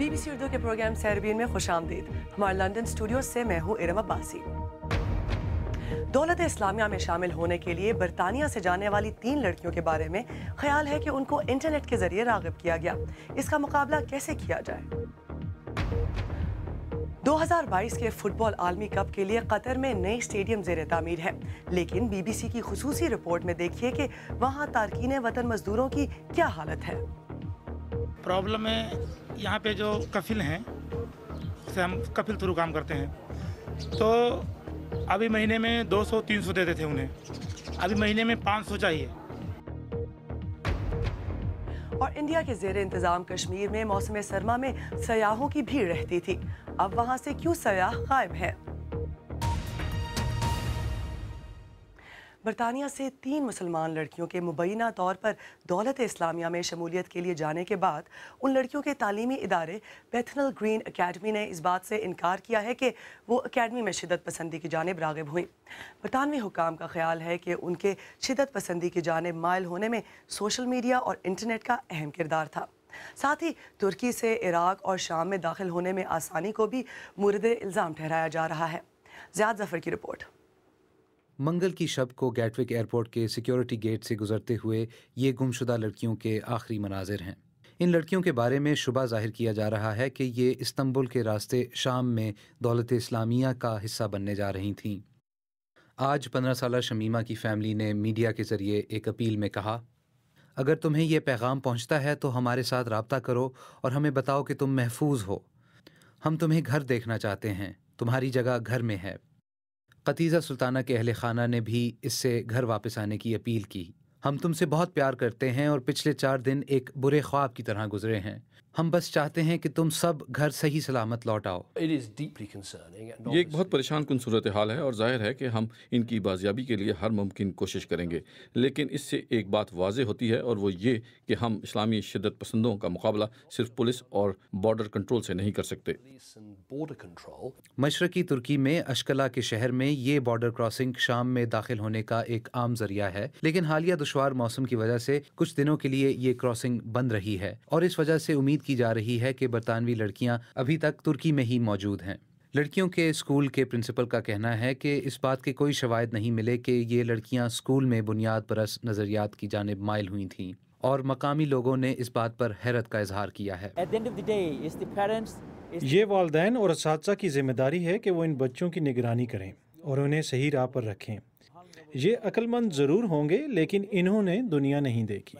BBC Urdu کے programme سیربین میں خوش آمدید. ہمارے لندن اسٹوڈیو سے میں ہوں ارم عباسی. دولت اسلامیہ میں شامل ہونے کے لیے برطانیہ سے جانے والی 3 لڑکیوں کے بارے میں خیال ہے کہ ان کو انٹرنیٹ کے ذریعے راغب کیا گیا. اس کا مقابلہ کیسے کیا جائے؟ 2022 کے فٹ بال عالمی کپ کے لیے قطر میں نئی اسٹیڈیم زیر تعمیر ہے، لیکن BBC کی خصوصی رپورٹ میں دیکھیے کہ وہاں تارکین وطن مزدوروں کی کیا حالت ہے. پرابلم ہے یہاں پہ جو کفیل ہیں، سے ہم کفیل تھرو کام کرتے ہیں، تو ابھی مہینے میں 200-300 دیتے تھے انہیں، ابھی مہینے میں 500 چاہیے. اور انڈیا کے زیر انتظام کشمیر میں موسم سرما میں سیاحوں کی بھیڑ رہتی تھی، اب وہاں سے کیوں سیاح غائب ہیں؟ برطانیہ سے 3 مسلمان لڑکیوں کے مبینہ طور پر دولت اسلامیہ میں شمولیت کے لیے جانے کے بعد ان لڑکیوں کے تعلیمی ادارے بیتھنل گرین اکیڈمی نے اس بات سے انکار کیا ہے کہ وہ اکیڈمی میں شدت پسندی کی جانب راغب ہوئیں. برطانوی حکام کا خیال ہے کہ ان کے شدت پسندی کی جانب مائل ہونے میں سوشل میڈیا اور انٹرنیٹ کا اہم کردار تھا. ساتھ ہی ترکی سے عراق اور شام میں داخل ہونے میں آسانی کو بھی مورد الزام ٹھہرایا جا رہا ہے. زیاد ظفر کی رپورٹ. منگل کی شب کو گیٹوک ایئرپورٹ کے سیکیورٹی گیٹ سے گزرتے ہوئے یہ گمشدہ لڑکیوں کے آخری مناظر ہیں. ان لڑکیوں کے بارے میں شبہ ظاہر کیا جا رہا ہے کہ یہ استنبول کے راستے شام میں دولت اسلامیہ کا حصہ بننے جا رہی تھیں. آج 15 سالہ شمیمہ کی فیملی نے میڈیا کے ذریعے ایک اپیل میں کہا، اگر تمہیں یہ پیغام پہنچتا ہے تو ہمارے ساتھ رابطہ کرو اور ہمیں بتاؤ کہ تم محفوظ ہو. ہم تمہیں گھر دیکھنا چاہتے ہیں، تمہاری جگہ گھر میں ہے. قتیزہ سلطانہ کے اہل خانہ نے بھی اس سے گھر واپس آنے کی اپیل کی. ہم تم سے بہت پیار کرتے ہیں اور پچھلے 4 دن ایک برے خواب کی طرح گزرے ہیں. ہم بس چاہتے ہیں کہ تم سب گھر صحیح سلامت لوٹ آؤ. یہ ایک بہت پریشان کن صورتحال ہے اور ظاہر ہے کہ ہم ان کی بازیابی کے لیے ہر ممکن کوشش کریں گے، لیکن اس سے ایک بات واضح ہوتی ہے اور وہ یہ کہ ہم اسلامی شدت پسندوں کا مقابلہ صرف پولیس اور بارڈر کنٹرول سے نہیں کر سکتے. مشرقی ترکی میں اشکلا کے شہر میں یہ بارڈر کراسنگ شام میں داخل ہونے کا ایک عام ذریعہ ہے، لیکن حالیہ دشوار موسم کی وجہ سے کچھ دنوں کے لیے یہ کراسنگ بند رہی ہے اور اس وجہ سے امید کی جا رہی ہے کہ برطانوی لڑکیاں ابھی تک ترکی میں ہی موجود ہیں. لڑکیوں کے اسکول کے پرنسپل کا کہنا ہے کہ اس بات کے کوئی شواہد نہیں ملے کہ یہ لڑکیاں اسکول میں بنیاد پرست نظریات کی جانب مائل ہوئی تھیں، اور مقامی لوگوں نے اس بات پر حیرت کا اظہار کیا ہے. یہ والدین اور اساتذہ کی ذمہ داری ہے کہ وہ ان بچوں کی نگرانی کریں اور انہیں صحیح راہ پر رکھیں. یہ عقل مند ضرور ہوں گے لیکن انہوں نے دنیا نہیں دیکھی.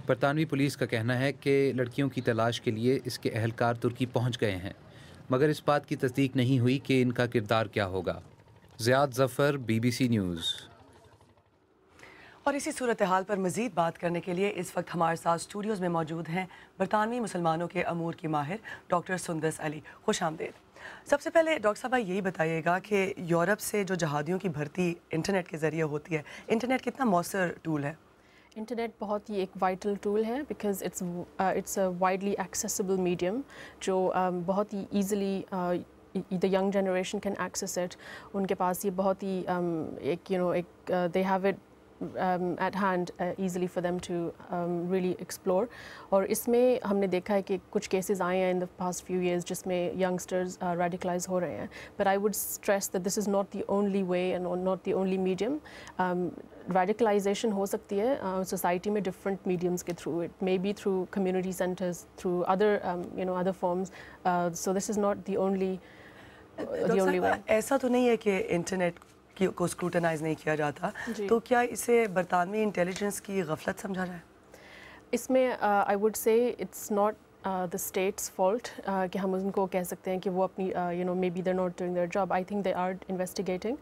برطانوی پولیس کا کہنا ہے کہ لڑکیوں کی تلاش کے لیے اس کے اہلکار ترکی پہنچ گئے ہیں، مگر اس بات کی تصدیق نہیں ہوئی کہ ان کا کردار کیا ہوگا. زیاد ظفر، BBC نیوز. اور اسی صورتحال پر مزید بات کرنے کے لیے اس وقت ہمارے ساتھ اسٹوڈیوز میں موجود ہیں برطانوی مسلمانوں کے امور کی ماہر ڈاکٹر سندس علی. خوش آمدید. سب سے پہلے ڈاکٹر صاحبہ یہی بتائیے گا کہ یورپ سے جو جہادیوں کی بھرتی انٹرنیٹ کے ذریعے ہوتی ہے، انٹرنیٹ کتنا مؤثر ٹول ہے؟ انٹرنیٹ بہت ہی ایک وائٹل ٹول ہے because it's a widely accessible medium جو بہت ہی easily the young generation can access it. ان کے پاس یہ بہت ہی ایک they have it at hand easily for them to really explore. اور اس میں ہم نے دیکھا ہے کہ کچھ کیسز آئے ہیں in the past few years جس میں youngsters radicalize ہو رہے ہیں. But I would stress that this is not the only way and not the only medium. Radicalization ہو سکتی ہے سوسائٹی میں different mediums کے through. It may be through community centers, through other other forms. So this is not the only way. ایسا تو نہیں ہے کہ internet کو اسکروٹنائز نہیں کیا جاتا، تو کیا اسے برطانوی انٹیلیجنس کی غفلت سمجھا جائے؟ اس میں I would say it's not the state's fault کہ ہم ان کو کہہ سکتے ہیں کہ وہ اپنی maybe they're not doing their job. I think they are investigating.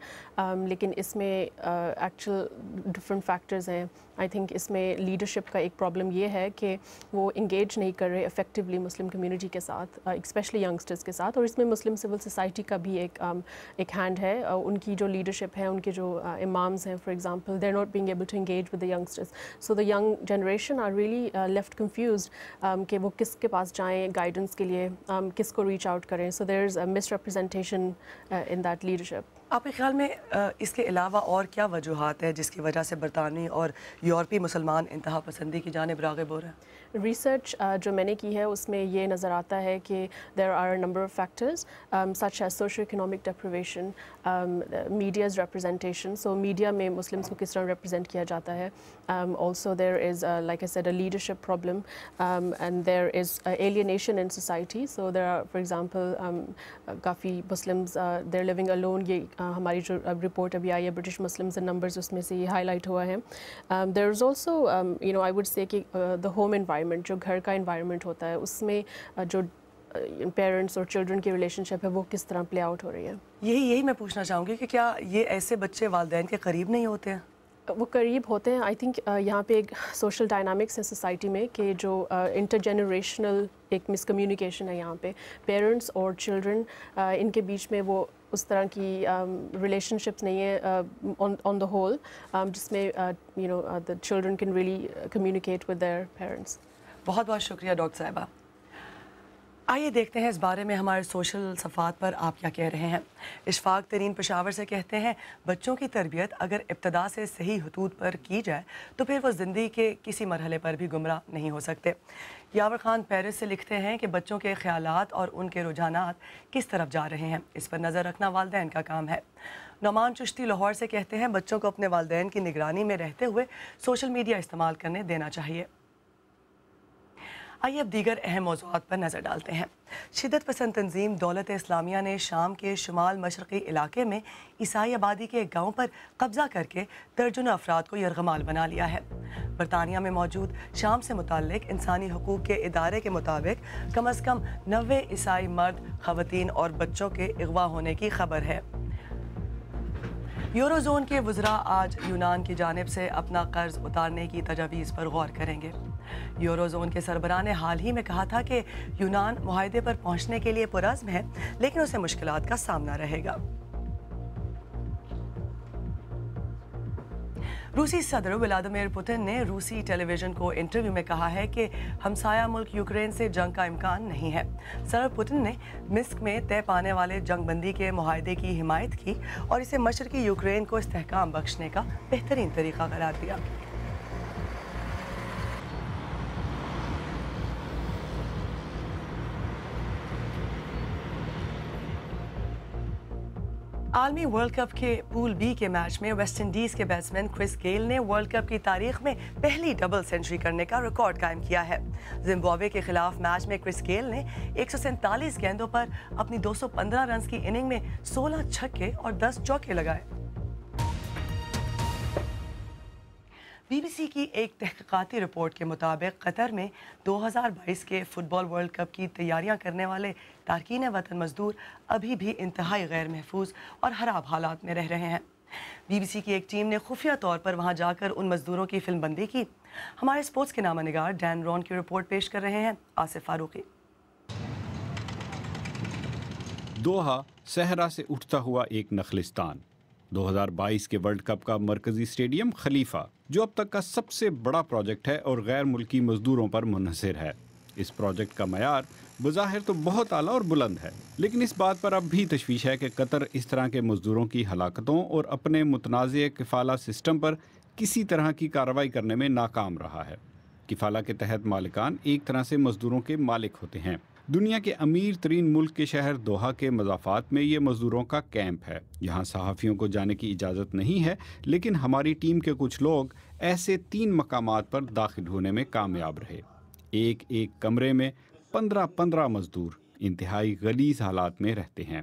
لیکن اس میں actual different factors ہیں. I think اس میں لیڈرشپ کا ایک پرابلم یہ ہے کہ وہ انگیج نہیں کر رہے افیکٹولی مسلم کمیونٹی کے ساتھ، اسپیشلی ینگسٹرس کے ساتھ، اور اس میں مسلم سول سوسائٹی کا بھی ایک ہینڈ ہے. ان کی جو لیڈرشپ ہے، ان کے جو امامز ہیں for example, they are not being able to engage with the youngsters. So the young generation are really left confused کہ وہ کس کے پاس جائیں گائیڈنس کے لیے، کس کو ریچ آؤٹ کریں. سو دیر از اے مس ریپرزینٹیشن ان دیٹ لیڈرشپ. آپ کے خیال میں اس کے علاوہ اور کیا وجوہات ہیں جس کی وجہ سے برطانوی اور یورپی مسلمان انتہا پسندی کی جانب راغب ہو رہے ہیں؟ ریسرچ جو میں نے کی ہے اس میں یہ نظر آتا ہے کہ there are a number of factors such as socio economic deprivation, media's representation, so media میں مسلمس کو کس طرح ریپرزینٹ کیا جاتا ہے. Also there is like a sad a leadership problem and there is alienation in society. So there are for example کافی Muslims there living alone. یہ ہماری جو رپورٹ ابھی آئی ہے برٹش مسلمز اینڈ نمبرز، اس میں سے یہ ہائی لائٹ ہوا ہے. دیر is also I would say کہ دا ہوم انوائرمنٹ، جو گھر کا انوائرمنٹ ہوتا ہے، اس میں جو پیرنٹس اور چلڈرن کی ریلیشن شپ ہے وہ کس طرح پلے آؤٹ ہو رہی ہے. یہی میں پوچھنا چاہوں گی کہ کیا یہ ایسے بچے والدین کے قریب نہیں ہوتے ہیں؟ وہ قریب ہوتے ہیں. آئی تھنک یہاں پہ ایک سوشل ڈائنامکس ہے سوسائٹی میں کہ جو انٹر جنریشنل ایک مس کمیونیکیشن ہے یہاں پہ. پیرنٹس اور چلڈرن ان کے بیچ میں وہ اس طرح کی ریلیشن شپس نہیں ہے آن دا ہول جس میں the children can really communicate with their parents. بہت بہت شکریہ ڈاکٹر صاحبہ. آئیے دیکھتے ہیں اس بارے میں ہمارے سوشل صفحات پر آپ کیا کہہ رہے ہیں. اشفاق ترین پشاور سے کہتے ہیں بچوں کی تربیت اگر ابتدا سے صحیح حدود پر کی جائے تو پھر وہ زندگی کے کسی مرحلے پر بھی گمراہ نہیں ہو سکتے. یاور خان پیرس سے لکھتے ہیں کہ بچوں کے خیالات اور ان کے رجحانات کس طرف جا رہے ہیں، اس پر نظر رکھنا والدین کا کام ہے. نعمان چشتی لاہور سے کہتے ہیں بچوں کو اپنے والدین کی نگرانی میں رہتے ہوئے سوشل میڈیا استعمال کرنے دینا چاہیے. آئیے اب دیگر اہم موضوعات پر نظر ڈالتے ہیں. شدت پسند تنظیم دولت اسلامیہ نے شام کے شمال مشرقی علاقے میں عیسائی آبادی کے ایک گاؤں پر قبضہ کر کے درجنوں افراد کو یرغمال بنا لیا ہے. برطانیہ میں موجود شام سے متعلق انسانی حقوق کے ادارے کے مطابق کم از کم 90 عیسائی مرد، خواتین اور بچوں کے اغوا ہونے کی خبر ہے. یورو زون کے وزراء آج یونان کی جانب سے اپنا قرض اتارنے کی تجاویز پر غور کریں گے. یورو زون کے سربراہ نے حال ہی میں کہا تھا کہ یونان معاہدے پر پہنچنے کے لیے پرعزم ہے لیکن اسے مشکلات کا سامنا رہے گا. روسی صدر ولادیمیر پوتن نے روسی ٹیلی ویژن کو انٹرویو میں کہا ہے کہ ہمسایہ ملک یوکرین سے جنگ کا امکان نہیں ہے. صدر پوتن نے منسک میں طے پانے والے جنگ بندی کے معاہدے کی حمایت کی اور اسے مشرقی یوکرین کو استحکام بخشنے کا بہترین طریقہ قرار دیا. عالمی ورلڈ کپ کے پول بی کے میچ میں ویسٹ انڈیز کے بیٹسمین کرس گیل نے ورلڈ کپ کی تاریخ میں پہلی ڈبل سینچری کرنے کا ریکارڈ قائم کیا ہے. زمبابوے کے خلاف میچ میں کرس گیل نے 147 گیندوں پر اپنی 215 رنز کی اننگ میں 16 چھکے اور 10 چوکے لگائے. بی بی سی کی ایک تحقیقاتی رپورٹ کے مطابق قطر میں 2022 کے فٹ بال ورلڈ کپ کی تیاریاں کرنے والے تارکین وطن مزدور ابھی بھی انتہائی غیر محفوظ اور خراب حالات میں رہ رہے ہیں. بی بی سی کی ایک ٹیم نے خفیہ طور پر وہاں جا کر ان مزدوروں کی فلم بندی کی. ہمارے اسپورٹس کے نامہ نگار ڈین رون کی رپورٹ پیش کر رہے ہیں آصف فاروقی. دوحہ صحرا سے اٹھتا ہوا ایک نخلستان. 2022 کے ورلڈ کپ کا مرکزی اسٹیڈیم خلیفہ جو اب تک کا سب سے بڑا پروجیکٹ ہے اور غیر ملکی مزدوروں پر منحصر ہے. اس پروجیکٹ کا معیار بظاہر تو بہت اعلیٰ اور بلند ہے، لیکن اس بات پر اب بھی تشویش ہے کہ قطر اس طرح کے مزدوروں کی ہلاکتوں اور اپنے متنازع کفالہ سسٹم پر کسی طرح کی کارروائی کرنے میں ناکام رہا ہے. کفالہ کے تحت مالکان ایک طرح سے مزدوروں کے مالک ہوتے ہیں. دنیا کے امیر ترین ملک کے شہر دوحہ کے مضافات میں یہ مزدوروں کا کیمپ ہے. یہاں صحافیوں کو جانے کی اجازت نہیں ہے، لیکن ہماری ٹیم کے کچھ لوگ ایسے 3 مقامات پر داخل ہونے میں کامیاب رہے. ایک کمرے میں 15 مزدور انتہائی غلیظ حالات میں رہتے ہیں.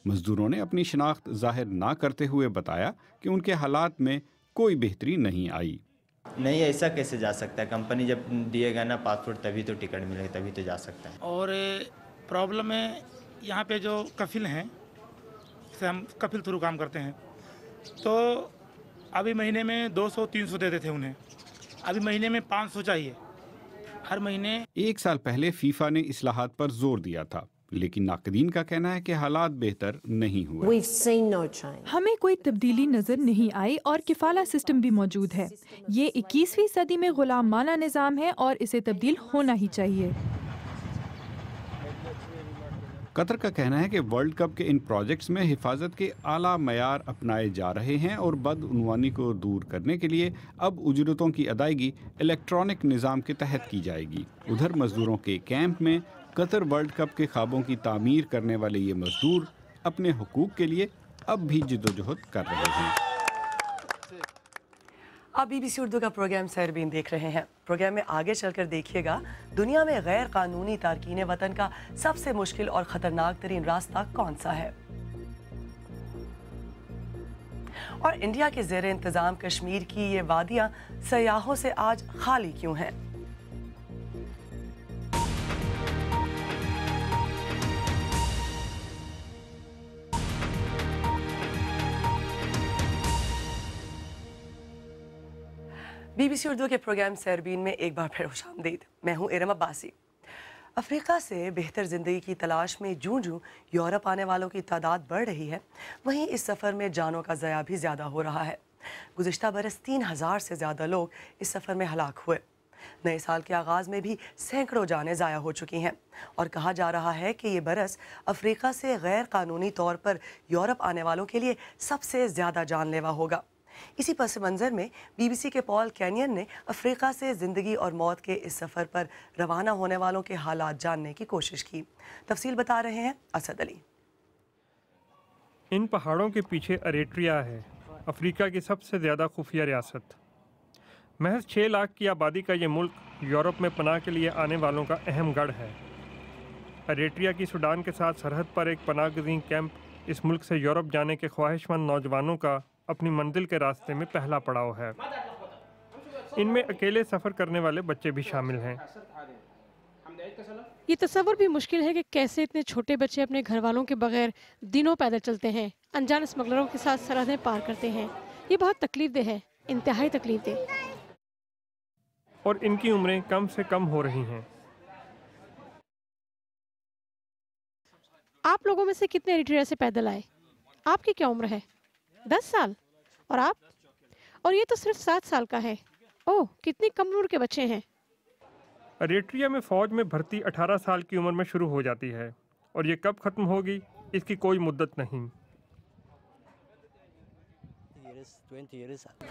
مزدوروں نے اپنی شناخت ظاہر نہ کرتے ہوئے بتایا کہ ان کے حالات میں کوئی بہتری نہیں آئی. نہیں، ایسا کیسے جا سکتا ہے؟ کمپنی جب دیے گا نا پاسپورٹ تبھی تو ٹکٹ ملے گا، تبھی تو جا سکتا ہے. اور پرابلم ہے یہاں پہ جو کفیل ہیں، سے ہم کفیل تھرو کام کرتے ہیں، تو ابھی مہینے میں 200-300 دیتے تھے انہیں، ابھی مہینے میں 500 چاہیے ہر مہینے. 1 سال پہلے فیفا نے اصلاحات پر زور دیا تھا، لیکن ناقدین کا کہنا ہے کہ حالات بہتر نہیں ہوئے. ہمیں کوئی تبدیلی نظر نہیں آئی اور کفالہ سسٹم بھی موجود ہے. یہ 21ویں صدی میں غلامانہ نظام ہے اور اسے تبدیل ہونا ہی چاہیے. قطر کا کہنا ہے کہ ورلڈ کپ کے ان پروجیکٹس میں حفاظت کے اعلیٰ معیار اپنائے جا رہے ہیں اور بدعنوانی کو دور کرنے کے لیے اب اجرتوں کی ادائیگی الیکٹرانک نظام کے تحت کی جائے گی۔ ادھر مزدوروں کے کیمپ میں قطر ورلڈ کپ کے خوابوں کی تعمیر کرنے والے یہ مزدور اپنے حقوق کے لیے اب بھی جدوجہد کر رہے ہیں۔ آپ بی بی سی اردو کا پروگرام سیربین دیکھ رہے ہیں۔ پروگرام میں آگے چل کر دیکھیے گا دنیا میں غیر قانونی تارکین وطن کا سب سے مشکل اور خطرناک ترین راستہ کون سا ہے، اور انڈیا کے زیر انتظام کشمیر کی یہ وادیاں سیاحوں سے آج خالی کیوں ہیں۔ بی بی سی اردو کے پروگرام سیربین میں ایک بار پھر خوش آمدید۔ میں ہوں ارم عباسی۔ افریقہ سے بہتر زندگی کی تلاش میں جوں یورپ آنے والوں کی تعداد بڑھ رہی ہے، وہیں اس سفر میں جانوں کا ضیاع بھی زیادہ ہو رہا ہے۔ گزشتہ برس 3000 سے زیادہ لوگ اس سفر میں ہلاک ہوئے۔ نئے سال کے آغاز میں بھی سینکڑوں جانیں ضائع ہو چکی ہیں، اور کہا جا رہا ہے کہ یہ برس افریقہ سے غیر قانونی طور پر یورپ آنے والوں کے لیے سب سے زیادہ جان لیوا ہوگا۔ اسی پس منظر میں بی بی سی کے پال کینین نے افریقہ سے زندگی اور موت کے اس سفر پر روانہ ہونے والوں کے حالات جاننے کی کوشش کی۔ تفصیل بتا رہے ہیں اسد علی۔ ان پہاڑوں کے پیچھے اریٹریا ہے، افریقہ کی سب سے زیادہ خفیہ ریاست۔ محض 6 لاکھ کی آبادی کا یہ ملک یورپ میں پناہ کے لیے آنے والوں کا اہم گڑھ ہے۔ اریٹریا کی سوڈان کے ساتھ سرحد پر ایک پناہ گزین کیمپ اس ملک سے یورپ جانے کے خواہش مند نوجوانوں کا اپنی منزل کے راستے میں پہلا پڑاؤ ہے۔ ان میں اکیلے سفر کرنے والے بچے بھی شامل ہیں۔ یہ تصور بھی مشکل ہے کہ کیسے اتنے چھوٹے بچے اپنے گھر والوں کے بغیر دنوں پیدل چلتے ہیں، انجان اسمگلروں کے ساتھ سرحدیں پار کرتے ہیں۔ یہ بہت تکلیف دہ ہے، انتہائی تکلیف دہ۔ اور ان کی عمریں کم سے کم ہو رہی ہیں۔ آپ لوگوں میں سے کتنے اریٹریا سے پیدل آئے؟ آپ کی کیا عمر ہے؟ 10 سال؟ اور آپ؟ اور یہ تو صرف 7 سال کا ہے۔ اوہ، کتنی کم عمر کے بچے ہیں۔ اریٹریا میں فوج میں بھرتی 18 سال کی عمر میں شروع ہو جاتی ہے، اور یہ کب ختم ہوگی اس کی کوئی مدت نہیں۔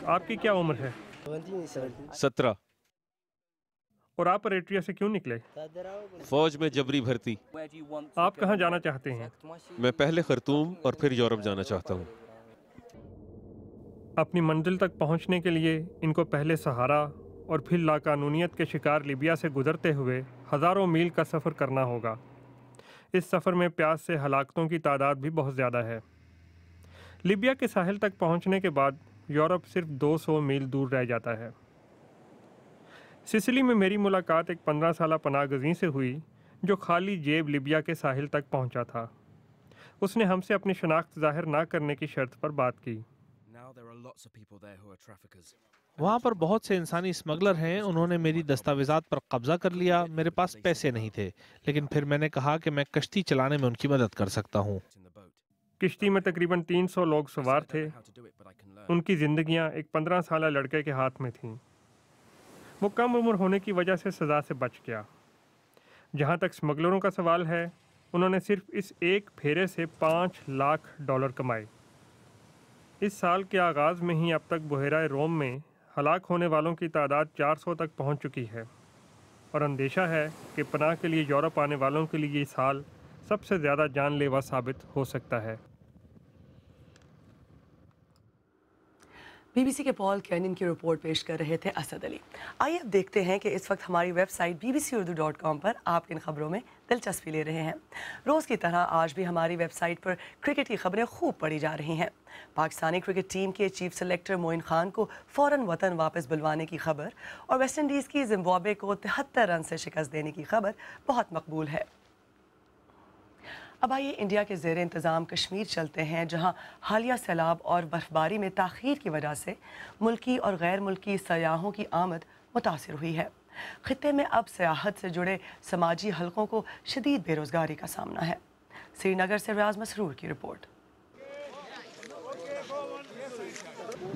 آپ کی کیا عمر ہے؟ 17۔ اور آپ اریٹریا سے کیوں نکلے؟ فوج میں جبری بھرتی۔ آپ کہاں جانا چاہتے ہیں؟ میں پہلے خرطوم اور پھر یورپ جانا چاہتا ہوں۔ اپنی منزل تک پہنچنے کے لیے ان کو پہلے سہارا اور پھر لاقانونیت کے شکار لیبیا سے گزرتے ہوئے ہزاروں میل کا سفر کرنا ہوگا۔ اس سفر میں پیاس سے ہلاکتوں کی تعداد بھی بہت زیادہ ہے۔ لیبیا کے ساحل تک پہنچنے کے بعد یورپ صرف 200 میل دور رہ جاتا ہے۔ سسلی میں میری ملاقات ایک 15 سالہ پناہ گزین سے ہوئی جو خالی جیب لیبیا کے ساحل تک پہنچا تھا۔ اس نے ہم سے اپنی شناخت ظاہر نہ کرنے کی شرط پر بات کی۔ وہاں پر بہت سے انسانی اسمگلر ہیں، انہوں نے میری دستاویزات پر قبضہ کر لیا۔ میرے پاس پیسے نہیں تھے، لیکن پھر میں نے کہا کہ میں کشتی چلانے میں ان کی مدد کر سکتا ہوں۔ کشتی میں تقریباً 300 لوگ سوار تھے۔ ان کی زندگیاں ایک 15 سالہ لڑکے کے ہاتھ میں تھیں۔ وہ کم عمر ہونے کی وجہ سے سزا سے بچ گیا۔ جہاں تک اسمگلروں کا سوال ہے، انہوں نے صرف اس ایک پھیرے سے $5 لاکھ کمائے۔ اس سال کے آغاز میں ہی اب تک بحیرہ روم میں ہلاک ہونے والوں کی تعداد 400 تک پہنچ چکی ہے، اور اندیشہ ہے کہ پناہ کے لیے یورپ آنے والوں کے لیے یہ سال سب سے زیادہ جان لیوا ثابت ہو سکتا ہے۔ بی بی سی کے پال کینین کی رپورٹ پیش کر رہے تھے اسد علی۔ آئیے اب دیکھتے ہیں کہ اس وقت ہماری ویب سائٹ bbcurdu.com پر آپ کن خبروں میں دلچسپی لے رہے ہیں۔ روز کی طرح آج بھی ہماری ویب سائٹ پر کرکٹ کی خبریں خوب پڑھی جا رہی ہیں۔ پاکستانی کرکٹ ٹیم کے چیف سلیکٹر معین خان کو فوراً وطن واپس بلوانے کی خبر اور ویسٹ انڈیز کی زمبابوے کو 73 رن سے شکست دینے کی خبر بہت مقبول ہے۔ اب آئیے انڈیا کے زیر انتظام کشمیر چلتے ہیں، جہاں حالیہ سیلاب اور برفباری میں تاخیر کی وجہ سے ملکی اور غیر ملکی سیاحوں کی آمد متاثر ہوئی ہے۔ خطے میں اب سیاحت سے جڑے سماجی حلقوں کو شدید بے روزگاری کا سامنا ہے۔ سری نگر سے ریاض مسرور کی رپورٹ۔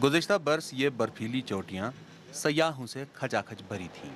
گزشتہ برس یہ برفیلی چوٹیاں سیاحوں سے کھچا کھچ بھری تھیں۔